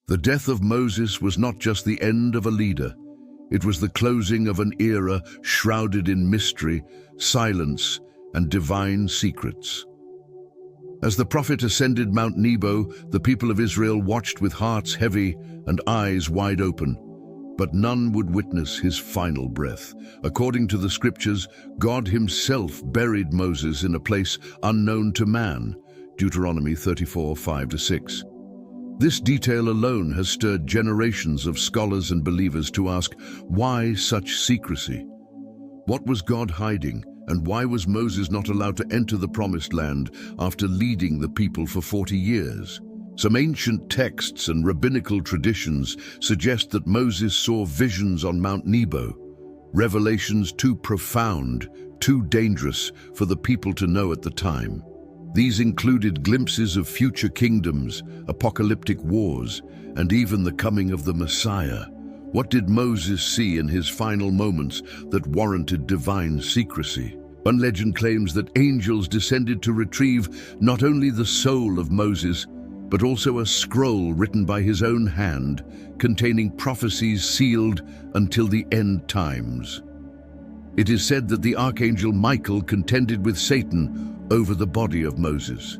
The death of Moses was not just the end of a leader. It was the closing of an era shrouded in mystery, silence, and divine secrets. As the prophet ascended Mount Nebo, the people of Israel watched with hearts heavy and eyes wide open. But none would witness his final breath. According to the scriptures, God himself buried Moses in a place unknown to man, Deuteronomy 34:5-6. This detail alone has stirred generations of scholars and believers to ask, why such secrecy? What was God hiding, and why was Moses not allowed to enter the Promised Land after leading the people for 40 years? Some ancient texts and rabbinical traditions suggest that Moses saw visions on Mount Nebo, revelations too profound, too dangerous for the people to know at the time. These included glimpses of future kingdoms, apocalyptic wars, and even the coming of the Messiah. What did Moses see in his final moments that warranted divine secrecy? One legend claims that angels descended to retrieve not only the soul of Moses, but also a scroll written by his own hand, containing prophecies sealed until the end times. It is said that the archangel Michael contended with Satan over the body of Moses,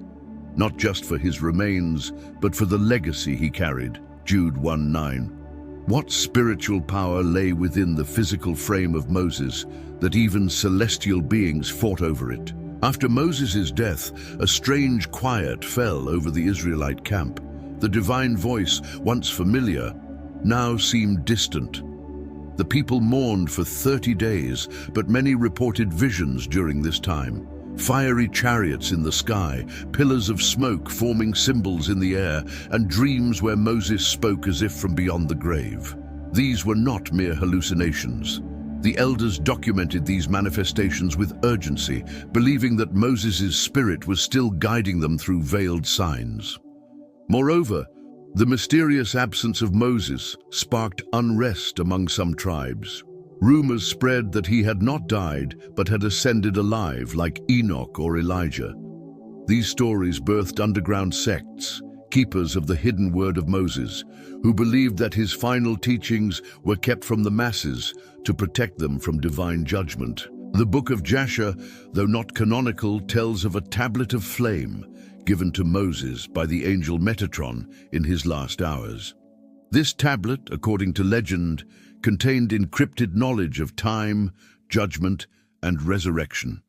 not just for his remains, but for the legacy he carried, Jude 1:9. What spiritual power lay within the physical frame of Moses that even celestial beings fought over it? After Moses' death, a strange quiet fell over the Israelite camp. The divine voice, once familiar, now seemed distant. The people mourned for 30 days, but many reported visions during this time. Fiery chariots in the sky, pillars of smoke forming symbols in the air, and dreams where Moses spoke as if from beyond the grave. These were not mere hallucinations. The elders documented these manifestations with urgency, believing that Moses' spirit was still guiding them through veiled signs. Moreover, the mysterious absence of Moses sparked unrest among some tribes. Rumors spread that he had not died, but had ascended alive like Enoch or Elijah. These stories birthed underground sects, keepers of the hidden word of Moses, who believed that his final teachings were kept from the masses to protect them from divine judgment. The book of Jasher, though not canonical, tells of a tablet of flame given to Moses by the angel Metatron in his last hours. This tablet, according to legend, contained encrypted knowledge of time, judgment, and resurrection.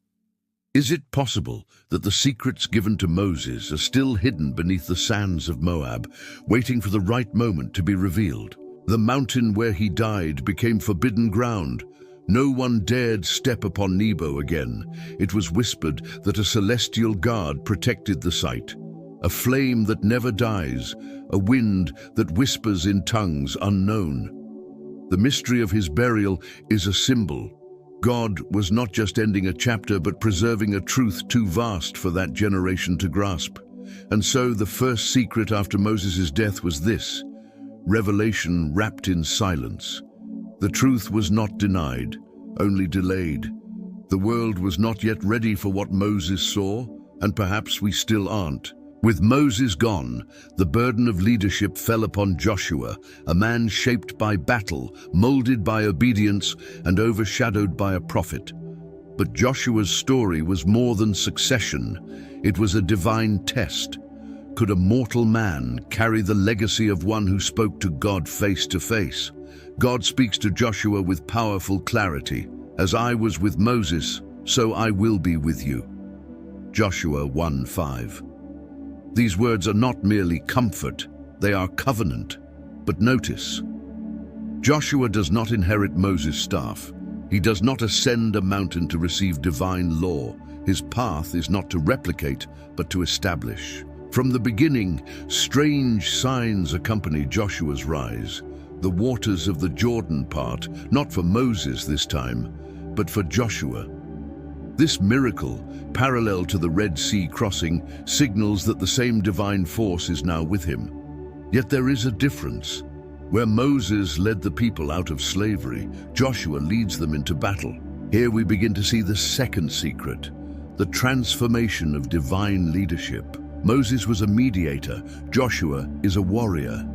Is it possible that the secrets given to Moses are still hidden beneath the sands of Moab, waiting for the right moment to be revealed? The mountain where he died became forbidden ground. No one dared step upon Nebo again. It was whispered that a celestial guard protected the site, a flame that never dies, a wind that whispers in tongues unknown. The mystery of his burial is a symbol. God was not just ending a chapter, but preserving a truth too vast for that generation to grasp. And so the first secret after Moses' death was this: revelation wrapped in silence. The truth was not denied, only delayed. The world was not yet ready for what Moses saw, and perhaps we still aren't. With Moses gone, the burden of leadership fell upon Joshua, a man shaped by battle, molded by obedience, and overshadowed by a prophet. But Joshua's story was more than succession. It was a divine test. Could a mortal man carry the legacy of one who spoke to God face to face? God speaks to Joshua with powerful clarity. As I was with Moses, so I will be with you. Joshua 1:5. These words are not merely comfort, they are covenant. But notice, Joshua does not inherit Moses' staff. He does not ascend a mountain to receive divine law. His path is not to replicate, but to establish. From the beginning, strange signs accompany Joshua's rise. The waters of the Jordan part, not for Moses this time, but for Joshua. This miracle, parallel to the Red Sea crossing, signals that the same divine force is now with him. Yet there is a difference. Where Moses led the people out of slavery, Joshua leads them into battle. Here we begin to see the second secret, the transformation of divine leadership. Moses was a mediator, Joshua is a warrior.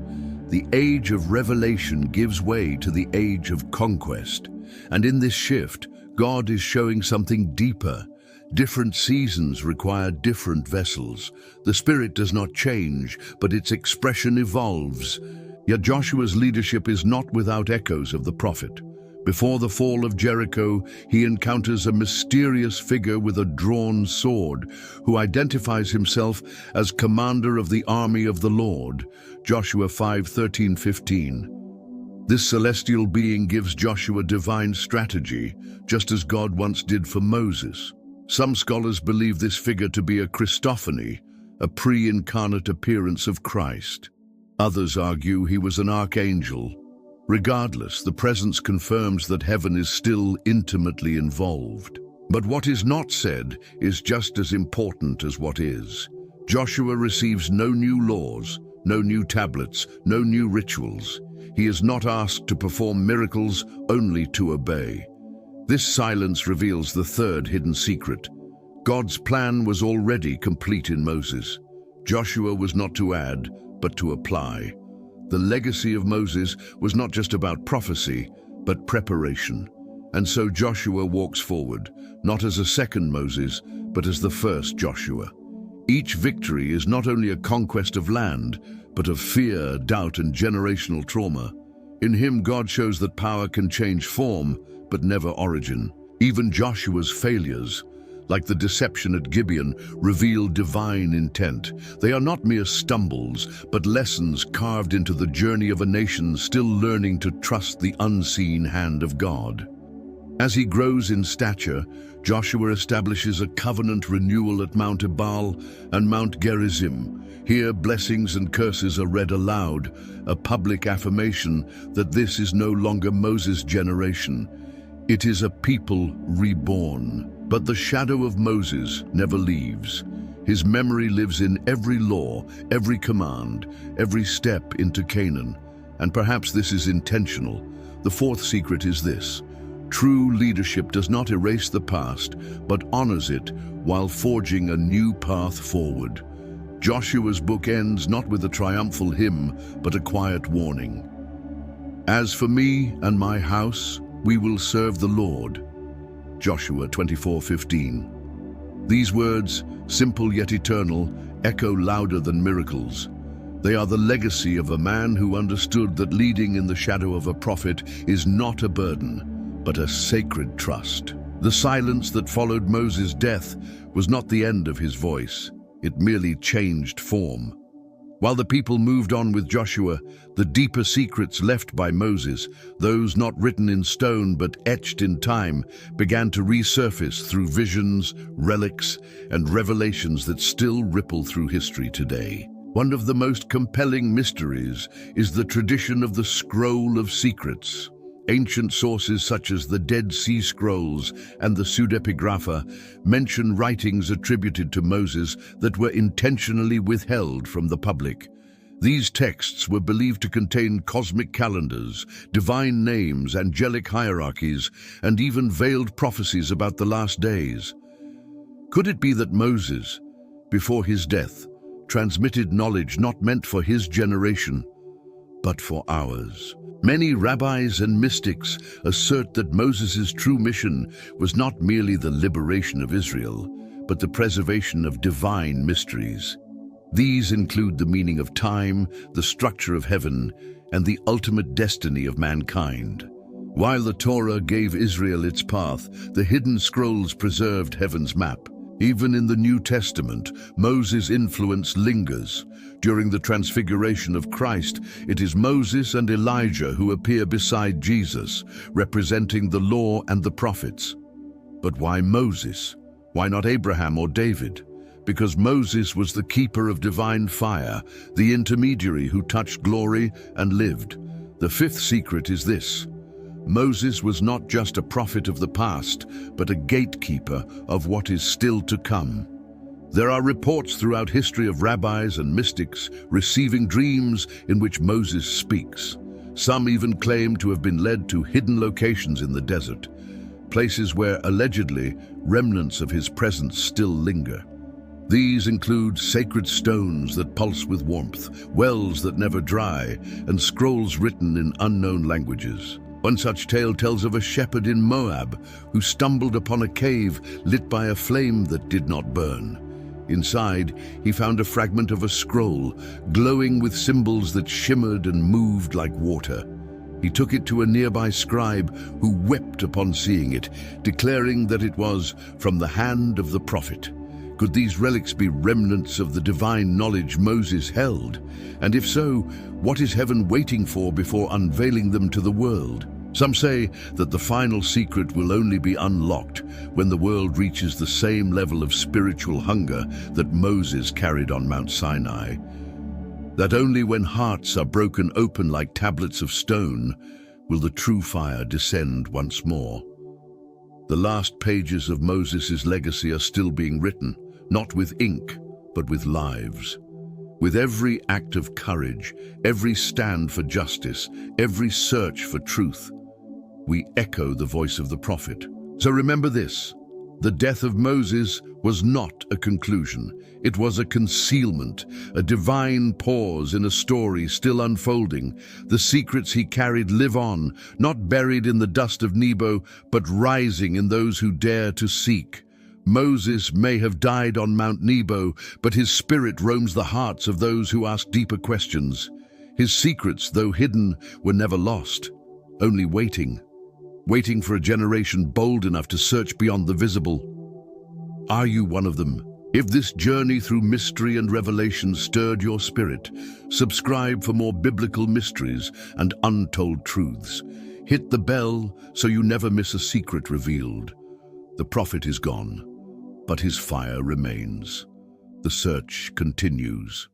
The age of revelation gives way to the age of conquest. And in this shift, God is showing something deeper. Different seasons require different vessels. The Spirit does not change, but its expression evolves. Yet Joshua's leadership is not without echoes of the prophet. Before the fall of Jericho, he encounters a mysterious figure with a drawn sword, who identifies himself as commander of the army of the Lord. Joshua 5:13-15. This celestial being gives Joshua divine strategy, just as God once did for Moses. Some scholars believe this figure to be a Christophany, a pre-incarnate appearance of Christ. Others argue he was an archangel. Regardless, the presence confirms that heaven is still intimately involved. But what is not said is just as important as what is. Joshua receives no new laws, no new tablets, no new rituals. He is not asked to perform miracles, only to obey. This silence reveals the third hidden secret. God's plan was already complete in Moses. Joshua was not to add, but to apply. The legacy of Moses was not just about prophecy, but preparation. And so Joshua walks forward, not as a second Moses, but as the first Joshua. Each victory is not only a conquest of land, but of fear, doubt, and generational trauma. In him, God shows that power can change form, but never origin. Even Joshua's failures, like the deception at Gibeon, reveal divine intent. They are not mere stumbles, but lessons carved into the journey of a nation still learning to trust the unseen hand of God. As he grows in stature, Joshua establishes a covenant renewal at Mount Ebal and Mount Gerizim. Here, blessings and curses are read aloud, a public affirmation that this is no longer Moses' generation. It is a people reborn. But the shadow of Moses never leaves. His memory lives in every law, every command, every step into Canaan. And perhaps this is intentional. The fourth secret is this: true leadership does not erase the past, but honors it while forging a new path forward. Joshua's book ends not with a triumphal hymn, but a quiet warning. As for me and my house, we will serve the Lord. Joshua 24:15. These words, simple yet eternal, echo louder than miracles. They are the legacy of a man who understood that leading in the shadow of a prophet is not a burden, but a sacred trust. The silence that followed Moses' death was not the end of his voice. It merely changed form. While the people moved on with Joshua, the deeper secrets left by Moses, those not written in stone but etched in time, began to resurface through visions, relics, and revelations that still ripple through history today. One of the most compelling mysteries is the tradition of the Scroll of Secrets. Ancient sources such as the Dead Sea Scrolls and the Pseudepigrapha mention writings attributed to Moses that were intentionally withheld from the public. These texts were believed to contain cosmic calendars, divine names, angelic hierarchies, and even veiled prophecies about the last days. Could it be that Moses, before his death, transmitted knowledge not meant for his generation, but for ours? Many rabbis and mystics assert that Moses' true mission was not merely the liberation of Israel, but the preservation of divine mysteries. These include the meaning of time, the structure of heaven, and the ultimate destiny of mankind. While the Torah gave Israel its path, the hidden scrolls preserved heaven's map. Even in the New Testament, Moses' influence lingers. During the transfiguration of Christ, it is Moses and Elijah who appear beside Jesus, representing the law and the prophets. But why Moses? Why not Abraham or David? Because Moses was the keeper of divine fire, the intermediary who touched glory and lived. The fifth secret is this: Moses was not just a prophet of the past, but a gatekeeper of what is still to come. There are reports throughout history of rabbis and mystics receiving dreams in which Moses speaks. Some even claim to have been led to hidden locations in the desert, places where allegedly remnants of his presence still linger. These include sacred stones that pulse with warmth, wells that never dry, and scrolls written in unknown languages. One such tale tells of a shepherd in Moab who stumbled upon a cave lit by a flame that did not burn. Inside, he found a fragment of a scroll, glowing with symbols that shimmered and moved like water. He took it to a nearby scribe who wept upon seeing it, declaring that it was from the hand of the prophet. Could these relics be remnants of the divine knowledge Moses held? And if so, what is heaven waiting for before unveiling them to the world? Some say that the final secret will only be unlocked when the world reaches the same level of spiritual hunger that Moses carried on Mount Sinai. That only when hearts are broken open like tablets of stone will the true fire descend once more. The last pages of Moses' legacy are still being written, not with ink, but with lives. With every act of courage, every stand for justice, every search for truth, we echo the voice of the prophet. So remember this: the death of Moses was not a conclusion. It was a concealment, a divine pause in a story still unfolding. The secrets he carried live on, not buried in the dust of Nebo, but rising in those who dare to seek. Moses may have died on Mount Nebo, but his spirit roams the hearts of those who ask deeper questions. His secrets, though hidden, were never lost, only waiting for a generation bold enough to search beyond the visible. Are you one of them? If this journey through mystery and revelation stirred your spirit, subscribe for more biblical mysteries and untold truths. Hit the bell so you never miss a secret revealed. The prophet is gone, but his fire remains. The search continues.